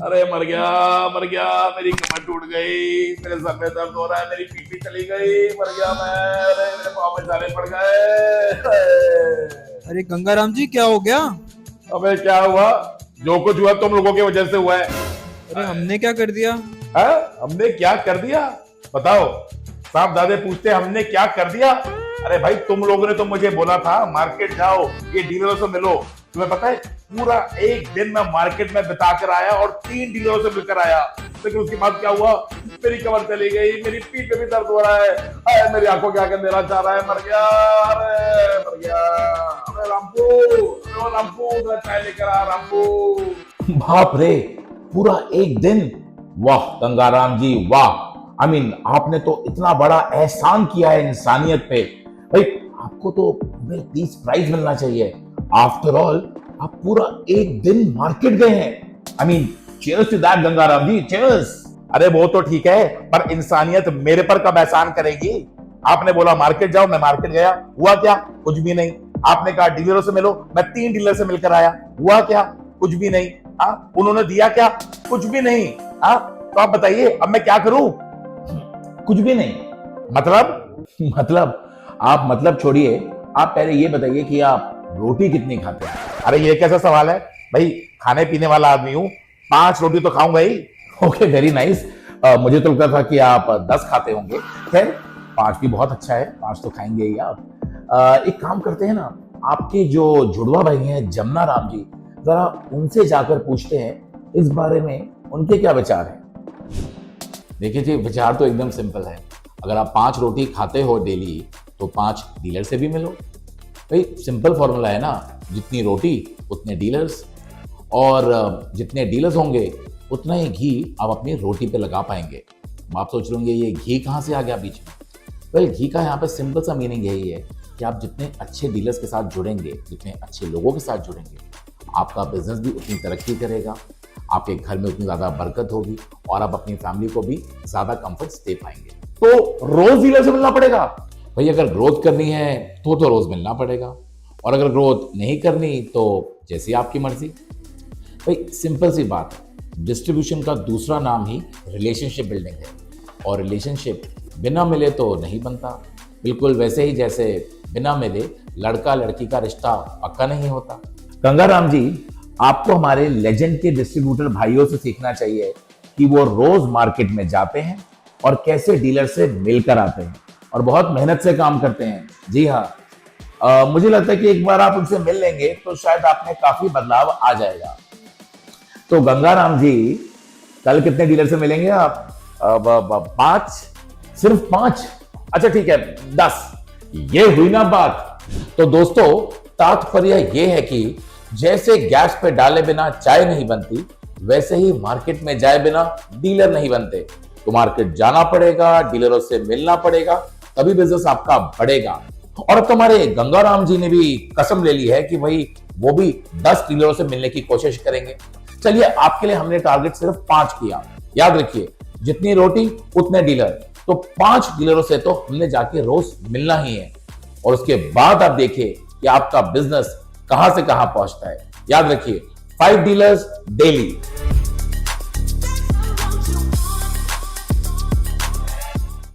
अरे मर गया, मेरी कमर टूट गई, मेरे सर में दर्द हो रहा है, मेरी पीठ भी चली गई, मर गया मैं। अरे मेरे पाँव में छाले पड़ गए। अरे गंगाराम जी, क्या हो गया? अबे क्या हुआ? जो कुछ हुआ तुम लोगों की वजह से हुआ है। अरे हमने क्या कर दिया? हमने क्या कर दिया? बताओ। साहब दादे पूछते हमने क्या कर दिया। अरे भाई तुम लोगों ने तो मुझे बोला था मार्केट जाओ, ये डीलरों से मिलो। तुम्हें पता है पूरा एक दिन मैं मार्केट में बिता कर आया और 3 डीलरों से मिलकर आया, लेकिन उसके बाद क्या हुआ? मेरी कमर चली गई, मेरी पीठ में भी दर्द हो रहा है, अरे मेरी आंखों के आगे अंधेरा चाह रहा है, मर गया। अरे मर गया। अरे रामपू, अरे रामपू जरा चाय लेकर आ रामपू। बाप रे, पूरा एक दिन। वाह गंगाराम जी वाह। आपने तो इतना बड़ा एहसान किया है इंसानियत पे। भाई आपको तो प्लीज प्राइज मिलना चाहिए। आफ्टर ऑल आप पूरा एक दिन मार्केट गए हैं। Cheers to that Gangaram ji, cheers. अरे वो तो ठीक है, पर इंसानियत मेरे पर कब एहसान करेगी? आपने बोला मार्केट जाओ, मैं मार्केट गया, हुआ क्या? कुछ भी नहीं। आपने कहा डीलरों से मिलो, मैं 3 डीलर से मिलकर आया, हुआ क्या? कुछ भी नहीं। उन्होंने दिया क्या? कुछ भी नहीं। तो आप बताइए अब मैं क्या करूं? कुछ भी नहीं। मतलब आप मतलब छोड़िए, आप पहले ये बताइए कि आप रोटी कितनी खाते हैं? अरे ये कैसा सवाल है भाई? खाने पीने वाला आदमी हूं, 5 रोटी तो खाऊंगा ही। Okay, very nice. मुझे तो लगता था कि आप 10 खाते होंगे। खैर 5 भी बहुत अच्छा है, 5 तो खाएंगे ही आप। एक काम करते हैं ना, आपके जो जुड़वा भाई हैं जमुना राम जी, जरा उनसे जाकर पूछते हैं इस बारे में उनके क्या विचार हैं। देखिए जी, विचार तो एकदम सिंपल है। अगर आप 5 रोटी खाते हो डेली तो 5 डीलर से भी मिलो। भाई सिंपल फॉर्मूला है ना, जितनी रोटी उतने डीलर्स, और जितने डीलर्स होंगे उतना ही घी आप अपनी रोटी पे लगा पाएंगे। आप सोच रहे होंगे ये घी कहाँ से आ गया बीच में? वेल घी का यहाँ पे सिंपल सा मीनिंग यही है कि आप जितने अच्छे डीलर्स के साथ जुड़ेंगे, जितने अच्छे लोगों के साथ जुड़ेंगे, आपका बिजनेस भी उतनी तरक्की करेगा, आपके घर में उतनी ज्यादा बरकत होगी और आप अपनी फैमिली को भी ज्यादा कंफर्ट दे पाएंगे। तो रोज डीलर से मिलना पड़ेगा? भाई अगर ग्रोथ करनी है तो रोज मिलना पड़ेगा, और अगर ग्रोथ नहीं करनी तो जैसी आपकी मर्जी। भाई सिंपल सी बात है, डिस्ट्रीब्यूशन का दूसरा नाम ही रिलेशनशिप बिल्डिंग है, और रिलेशनशिप बिना मिले तो नहीं बनता। बिल्कुल वैसे ही जैसे बिना मिले लड़का लड़की का रिश्ता पक्का नहीं होता। गंगाराम जी, आपको हमारे लेजेंड के डिस्ट्रीब्यूटर भाइयों से सीखना चाहिए कि वो रोज मार्केट में जाते हैं और कैसे डीलर से मिलकर आते हैं और बहुत मेहनत से काम करते हैं। जी हाँ, मुझे लगता है कि एक बार आप उनसे मिल लेंगे तो शायद आप में काफी बदलाव आ जाएगा। तो गंगाराम जी, कल कितने डीलर से मिलेंगे आप? 5? सिर्फ 5? अच्छा ठीक है, 10। ये हुई ना बात। तो दोस्तों तात्पर्य ये है कि जैसे गैस पे डाले बिना चाय नहीं बनती, वैसे ही मार्केट में जाए बिना डीलर नहीं बनते। तो मार्केट जाना पड़ेगा, डीलरों से मिलना पड़ेगा, तभी बिजनेस आपका बढ़ेगा। और अब तुम्हारे गंगाराम जी ने भी कसम ले ली है कि भाई वो भी 10 डीलरों से मिलने की कोशिश करेंगे। चलिए, आपके लिए हमने टारगेट सिर्फ 5 किया। याद रखिए, जितनी रोटी उतने डीलर, तो 5 डीलरों से तो हमने जाके रोज मिलना ही है, और उसके बाद आप देखिए कि आपका बिजनेस कहां से कहां पहुंचता है। याद रखिए, 5 डीलर्स डेली।